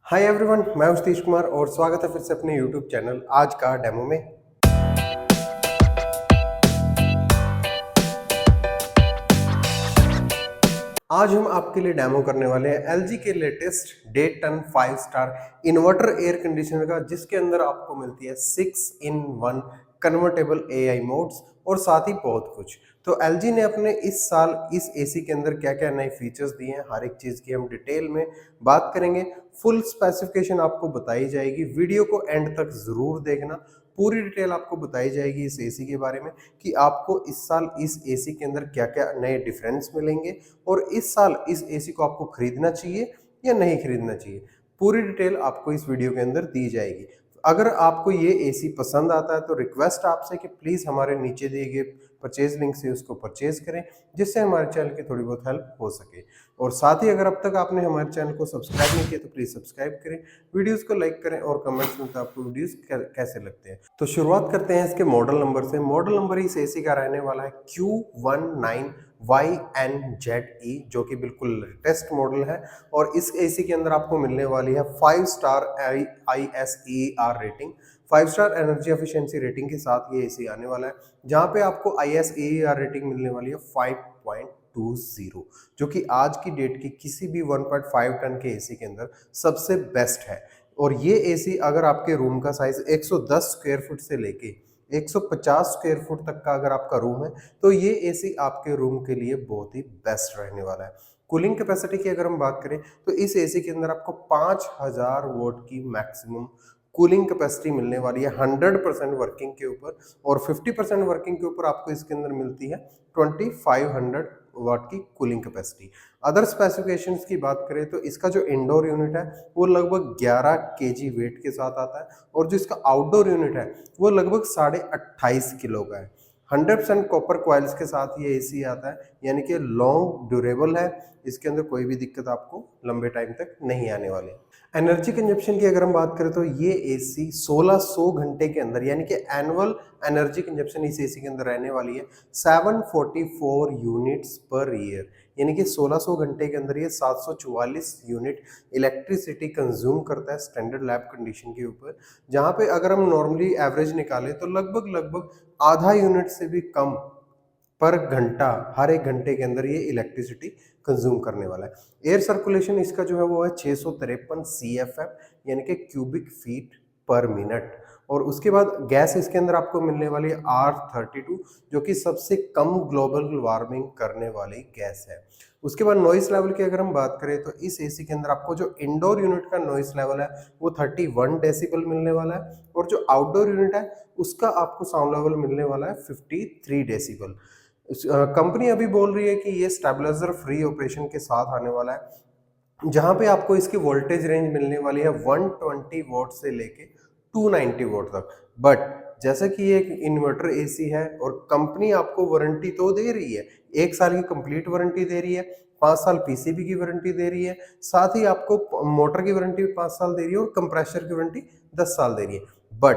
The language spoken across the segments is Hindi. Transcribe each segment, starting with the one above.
हाय एवरीवन, मैं हूं सतीश कुमार और स्वागत है फिर से अपने यूट्यूब चैनल आज का डेमो में। आज हम आपके लिए डेमो करने वाले हैं एलजी के latest day 10 5 star inverter air conditioner का, जिसके अंदर आपको मिलती है 6-in-1 कन्वर्टेबल एआई मोड्स और साथ ही बहुत कुछ। तो एलजी ने अपने इस साल इस एसी के अंदर क्या क्या नए फीचर्स दिए हैं, हर एक चीज़ की हम डिटेल में बात करेंगे। फुल स्पेसिफिकेशन आपको बताई जाएगी, वीडियो को एंड तक ज़रूर देखना। पूरी डिटेल आपको बताई जाएगी इस एसी के बारे में कि आपको इस साल इस एसी के अंदर क्या क्या नए डिफरेंस मिलेंगे और इस साल इस एसी को आपको खरीदना चाहिए या नहीं खरीदना चाहिए। पूरी डिटेल आपको इस वीडियो के अंदर दी जाएगी। अगर आपको ये एसी पसंद आता है तो रिक्वेस्ट आपसे कि प्लीज़ हमारे नीचे दिए गए परचेज लिंक से उसको परचेज करें, जिससे हमारे चैनल की थोड़ी बहुत हेल्प हो सके। और साथ ही अगर अब तक आपने हमारे चैनल को सब्सक्राइब नहीं किया तो प्लीज़ सब्सक्राइब करें, वीडियोस को लाइक करें और कमेंट्स में तो आपको वीडियोस कैसे लगते हैं। तो शुरुआत करते हैं इसके मॉडल नंबर से। मॉडल नंबर इस एसी का रहने वाला है Q19YNZE, जो कि बिल्कुल लेटेस्ट मॉडल है। और इस एसी के अंदर आपको मिलने वाली है 5 star ISER rating, 5 star energy efficiency rating के साथ ये एसी आने वाला है, जहां पे आपको ISER रेटिंग मिलने वाली है 5.20, जो कि आज की डेट की किसी भी 1.5 टन के एसी के अंदर सबसे बेस्ट है। और ये एसी अगर आपके रूम का साइज 110 स्क्वायर फुट से लेके 150 स्क्वायर फुट तक का अगर आपका रूम है तो ये एसी आपके रूम के लिए बहुत ही बेस्ट रहने वाला है। कूलिंग कैपेसिटी की अगर हम बात करें तो इस एसी के अंदर आपको 5000 वोट की मैक्सिमम कूलिंग कैपेसिटी मिलने वाली है 100% वर्किंग के ऊपर। और 50% वर्किंग के ऊपर आपको इसके अंदर मिलती है 2500 वाट की कूलिंग कैपेसिटी। अदर स्पेसिफिकेशंस की बात करें तो इसका जो इंडोर यूनिट है वो लगभग 11 केजी वेट के साथ आता है, और जो इसका आउटडोर यूनिट है वो लगभग 28.5 किलो का है। 100% कॉपर क्वाइल्स के साथ ये एसी आता है, यानी कि लॉन्ग ड्यूरेबल है। इसके अंदर कोई भी दिक्कत आपको लंबे टाइम तक नहीं आने वाली। एनर्जी कंजप्शन की अगर हम बात करें तो ये एसी 1600 घंटे के अंदर, यानी कि एनुअल एनर्जी कंजप्शन इस एसी के अंदर रहने वाली है 744 यूनिट्स पर ईयर, यानी कि 1600 घंटे के अंदर ये 744 यूनिट इलेक्ट्रिसिटी कंज्यूम करता है स्टैंडर्ड लैब कंडीशन के ऊपर। जहां पे अगर हम नॉर्मली एवरेज निकालें तो लगभग लगभग आधा यूनिट से भी कम पर घंटा, हर एक घंटे के अंदर ये इलेक्ट्रिसिटी कंज्यूम करने वाला है। एयर सर्कुलेशन इसका जो है वो है 653 CFM, यानी कि क्यूबिक फीट पर मिनट। और उसके बाद गैस इसके अंदर आपको मिलने वाली है R32, जो कि सबसे कम ग्लोबल वार्मिंग करने वाली गैस है। उसके बाद नॉइस लेवल की अगर हम बात करें तो इस एसी के अंदर आपको जो इंडोर यूनिट का नॉइस लेवल है वो 31 डेसिबल मिलने वाला है, और जो आउटडोर यूनिट है उसका आपको साउंड लेवल मिलने वाला है 53 डेसिबल। कंपनी अभी बोल रही है कि ये स्टेबलाइजर फ्री ऑपरेशन के साथ आने वाला है, जहां पे आपको इसकी वोल्टेज रेंज मिलने वाली है 120 वोल्ट से लेके 290 वोल्ट तक। बट जैसा कि ये एक इन्वर्टर एसी है और कंपनी आपको वारंटी तो दे रही है, 1 साल की कंप्लीट वारंटी दे रही है, 5 साल पीसीबी की वारंटी दे रही है, साथ ही आपको मोटर की वारंटी भी 5 साल दे रही है और कंप्रेसर की वारंटी 10 साल दे रही है। बट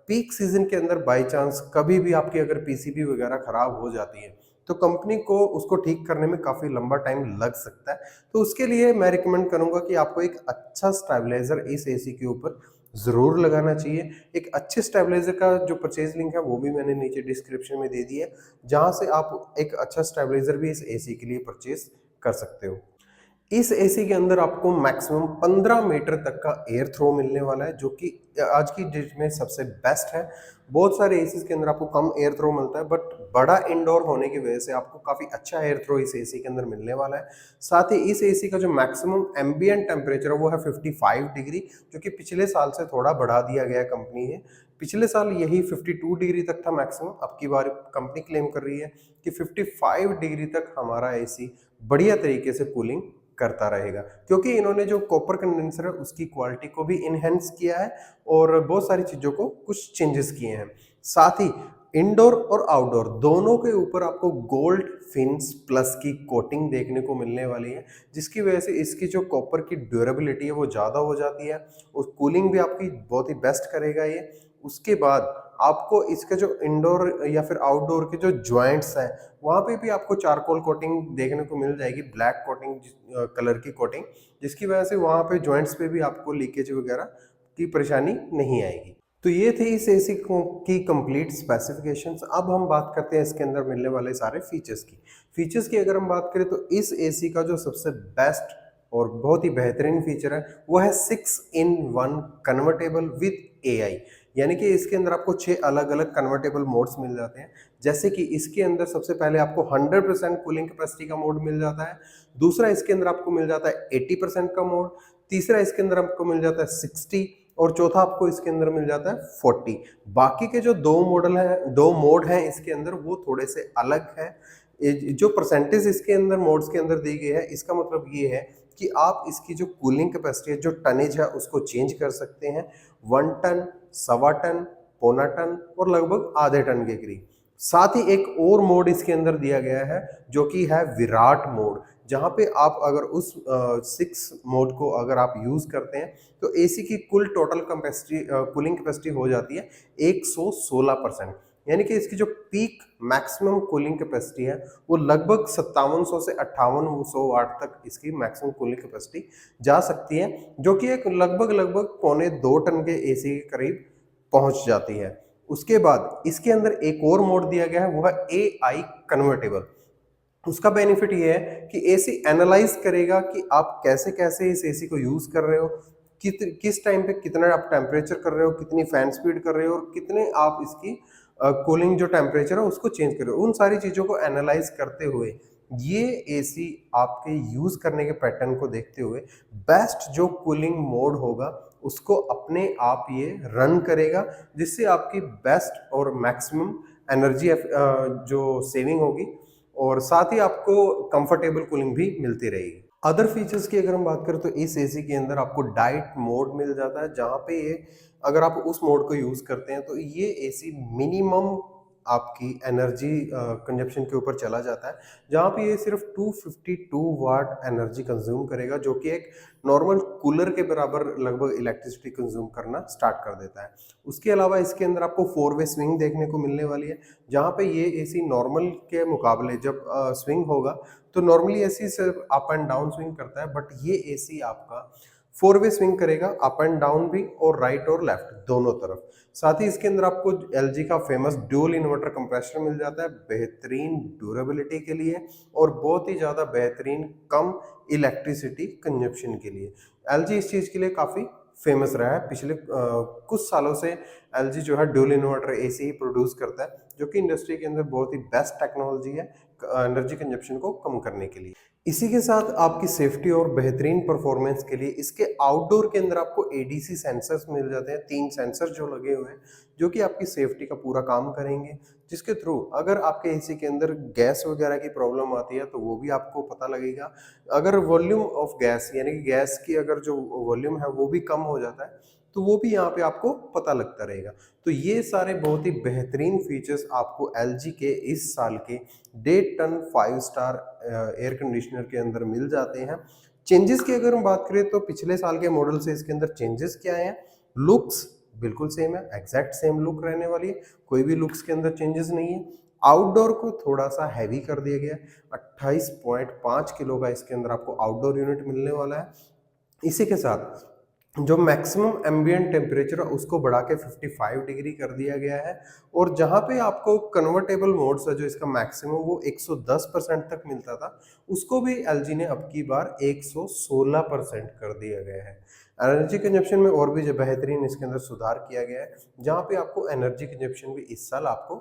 पीक सीजन के अंदर बाई चांस कभी भी आपकी अगर पीसीबी वगैरह खराब हो जाती है तो कंपनी को उसको ठीक करने में काफ़ी लंबा टाइम लग सकता है। तो उसके लिए मैं रिकमेंड करूंगा कि आपको एक अच्छा स्टेबलाइजर इस एसी के ऊपर ज़रूर लगाना चाहिए। एक अच्छे स्टेबलाइजर का जो परचेज लिंक है वो भी मैंने नीचे डिस्क्रिप्शन में दे दिया है, जहां से आप एक अच्छा स्टेबलाइजर भी इस एसी के लिए परचेज कर सकते हो। इस एसी के अंदर आपको मैक्सिमम 15 मीटर तक का एयर थ्रो मिलने वाला है, जो कि आज की डेट में सबसे बेस्ट है। बहुत सारे एसीज के अंदर आपको कम एयर थ्रो मिलता है, बट बड़ा इंडोर होने की वजह से आपको काफ़ी अच्छा एयर थ्रो इस एसी के अंदर मिलने वाला है। साथ ही इस एसी का जो मैक्सिमम एम्बिएंट टेम्परेचर है वो है 55 डिग्री, जो कि पिछले साल से थोड़ा बढ़ा दिया गया कंपनी ने। पिछले साल यही 52 डिग्री तक था मैक्सिमम, अब की बार कंपनी क्लेम कर रही है कि 55 डिग्री तक हमारा एसी बढ़िया तरीके से कूलिंग करता रहेगा, क्योंकि इन्होंने जो कॉपर कंडेंसर है उसकी क्वालिटी को भी इनहेंस किया है और बहुत सारी चीज़ों को कुछ चेंजेस किए हैं। साथ ही इंडोर और आउटडोर दोनों के ऊपर आपको गोल्ड फिन्स प्लस की कोटिंग देखने को मिलने वाली है, जिसकी वजह से इसकी जो कॉपर की ड्यूरेबिलिटी है वो ज़्यादा हो जाती है और कूलिंग भी आपकी बहुत ही बेस्ट करेगा ये। उसके बाद आपको इसके जो इंडोर या फिर आउटडोर के जो जॉइंट्स हैं, वहाँ पे भी आपको चारकोल कोटिंग देखने को मिल जाएगी, ब्लैक कोटिंग कलर की कोटिंग, जिसकी वजह से वहाँ पे जॉइंट्स पे भी आपको लीकेज वगैरह की परेशानी नहीं आएगी। तो ये थे इस एसी की कंप्लीट स्पेसिफिकेशंस। अब हम बात करते हैं इसके अंदर मिलने वाले सारे फीचर्स की। फीचर्स की अगर हम बात करें तो इस एसी का जो सबसे बेस्ट और बहुत ही बेहतरीन फीचर है वो है 6-in-1 कन्वर्टेबल विद एआई। यानी कि इसके अंदर आपको 6 अलग अलग कन्वर्टेबल मोड्स मिल जाते हैं। जैसे कि इसके अंदर सबसे पहले आपको 100% कूलिंग कैपेसिटी का मोड मिल जाता है, दूसरा इसके अंदर आपको मिल जाता है 80% का मोड, तीसरा इसके अंदर आपको मिल जाता है 60 और चौथा आपको इसके अंदर मिल जाता है 40। बाकी के जो दो मोड हैं इसके अंदर वो थोड़े से अलग है। जो परसेंटेज इसके अंदर मोड्स के अंदर दी गई है, इसका मतलब ये है कि आप इसकी जो कूलिंग कैपेसिटी है, जो टनेज है, उसको चेंज कर सकते हैं 1 टन, सवा टन, पौना टन और लगभग आधे टन के करीब। साथ ही एक और मोड इसके अंदर दिया गया है जो कि है विराट मोड, जहां पे आप अगर उस 6 मोड को अगर आप यूज करते हैं तो एसी की कुल टोटल कैपेसिटी कूलिंग कैपेसिटी हो जाती है 116%। यानी कि इसकी जो पीक मैक्सिमम कूलिंग कैपेसिटी है वो लगभग 5700 से 5800 वाट तक इसकी मैक्सिमम कूलिंग कैपेसिटी जा सकती है, जो कि एक लगभग लगभग 1.25 टन के एसी के करीब पहुंच जाती है। उसके बाद इसके अंदर एक और मोड दिया गया है, वो है एआई कन्वर्टेबल। उसका बेनिफिट ये है कि एसी एनालाइज करेगा कि आप कैसे कैसे इस एसी को यूज कर रहे हो, किस टाइम पे कितना आप टेम्परेचर कर रहे हो, कितनी फैन स्पीड कर रहे हो और कितने आप इसकी कूलिंग जो टेम्परेचर है उसको चेंज कर रहे हो। उन सारी चीजों को एनालाइज करते हुए ये एसी आपके यूज करने के पैटर्न को देखते हुए बेस्ट जो कूलिंग मोड होगा उसको अपने आप ये रन करेगा, जिससे आपकी बेस्ट और मैक्सिमम एनर्जी जो सेविंग होगी और साथ ही आपको कंफर्टेबल कूलिंग भी मिलती रहेगी। अदर फीचर्स की अगर हम बात करें तो इस एसी के अंदर आपको डाइट मोड मिल जाता है, जहाँ पे ये अगर आप उस मोड को यूज करते हैं तो ये एसी मिनिमम आपकी एनर्जी कंजप्शन के ऊपर चला जाता है, जहाँ पे ये सिर्फ 252 वाट एनर्जी कंज्यूम करेगा, जो कि एक नॉर्मल कूलर के बराबर लगभग इलेक्ट्रिसिटी कंज्यूम करना स्टार्ट कर देता है। उसके अलावा इसके अंदर आपको 4 वे स्विंग देखने को मिलने वाली है, जहाँ पे ये एसी नॉर्मल के मुकाबले जब स्विंग होगा तो नॉर्मली एसी सिर्फ अप एंड डाउन स्विंग करता है, बट ये एसी आपका 4 वे स्विंग करेगा, अप एंड डाउन भी और राइट और लेफ्ट दोनों तरफ। साथ ही इसके अंदर आपको एलजी का फेमस ड्यूल इन्वर्टर कंप्रेसर मिल जाता है बेहतरीन ड्यूरेबिलिटी के लिए और बहुत ही ज़्यादा बेहतरीन कम इलेक्ट्रिसिटी कंजप्शन के लिए। एलजी इस चीज़ के लिए काफ़ी फेमस रहा है। पिछले कुछ सालों से एलजी जो है ड्यूल इन्वर्टर एसी ही प्रोड्यूस करता है, जो कि इंडस्ट्री के अंदर बहुत ही बेस्ट टेक्नोलॉजी है एनर्जी कंजप्शन को कम करने के लिए। इसी के साथ आपकी सेफ्टी और बेहतरीन परफॉर्मेंस के लिए इसके आउटडोर के अंदर आपको एडीसी सेंसर्स मिल जाते हैं, 3 सेंसर जो लगे हुए हैं, जो कि आपकी सेफ्टी का पूरा काम करेंगे, जिसके थ्रू अगर आपके एसी के अंदर गैस वगैरह की प्रॉब्लम आती है तो वो भी आपको पता लगेगा। अगर वॉल्यूम ऑफ गैस यानी कि गैस की अगर जो वॉल्यूम है वो भी कम हो जाता है तो वो भी यहाँ पे आपको पता लगता रहेगा। तो ये सारे बहुत ही बेहतरीन फीचर्स आपको एलजी के इस साल के 1.5 टन 5 स्टार एयर कंडीशनर के अंदर मिल जाते हैं। चेंजेस की अगर हम बात करें तो पिछले साल के मॉडल से इसके अंदर चेंजेस क्या है? लुक्स बिल्कुल सेम है, एग्जैक्ट सेम लुक रहने वाली है, कोई भी लुक्स के अंदर चेंजेस नहीं है। आउटडोर को थोड़ा सा हैवी कर दिया गया है, 28.5 किलो का इसके अंदर आपको आउटडोर यूनिट मिलने वाला है। इसी के साथ जो मैक्सिमम एम्बिएंट टेम्परेचर है उसको बढ़ा के 55 डिग्री कर दिया गया है और जहाँ पे आपको कन्वर्टेबल मोड्स है जो इसका मैक्सिमम वो 110% तक मिलता था, उसको भी एलजी ने अब की बार 116% कर दिया गया है। एनर्जी कंजप्शन में और भी जो बेहतरीन इसके अंदर सुधार किया गया है, जहाँ पे आपको एनर्जी कंजप्शन भी इस साल आपको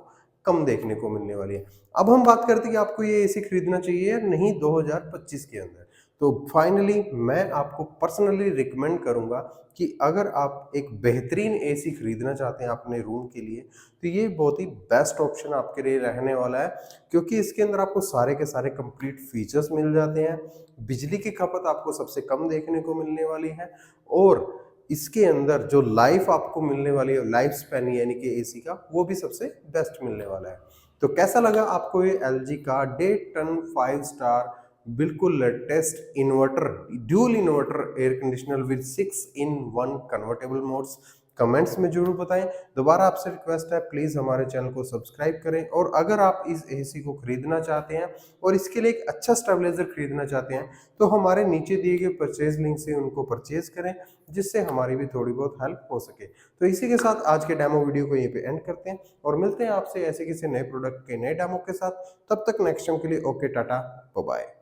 कम देखने को मिलने वाली है। अब हम बात करते हैं कि आपको ये एसी खरीदना चाहिए या नहीं 2025 के अंदर। तो फाइनली मैं आपको पर्सनली रिकमेंड करूंगा कि अगर आप एक बेहतरीन एसी खरीदना चाहते हैं अपने रूम के लिए तो ये बहुत ही बेस्ट ऑप्शन आपके लिए रहने वाला है, क्योंकि इसके अंदर आपको सारे के सारे कंप्लीट फीचर्स मिल जाते हैं, बिजली की खपत आपको सबसे कम देखने को मिलने वाली है और इसके अंदर जो लाइफ आपको मिलने वाली है, लाइफ स्पैन यानी कि एसी का, वो भी सबसे बेस्ट मिलने वाला है। तो कैसा लगा आपको ये एलजी का 1.5 टन 5 स्टार बिल्कुल latest inverter dual inverter air conditioner with 6-in-1 convertible modes? Comments में जरूर बताएं। दोबारा आपसे रिक्वेस्ट है, प्लीज़ हमारे चैनल को सब्सक्राइब करें, और अगर आप इस एसी को खरीदना चाहते हैं और इसके लिए एक अच्छा स्टेबलाइजर खरीदना चाहते हैं तो हमारे नीचे दिए गए परचेज लिंक से उनको परचेज करें, जिससे हमारी भी थोड़ी बहुत हेल्प हो सके। तो इसी के साथ आज के डेमो वीडियो को यहीं पे एंड करते हैं और मिलते हैं आपसे ऐसे किसी नए प्रोडक्ट के नए डेमो के साथ। तब तक नेक्स्ट टाइम के लिए ओके, टाटा, बाय बाय।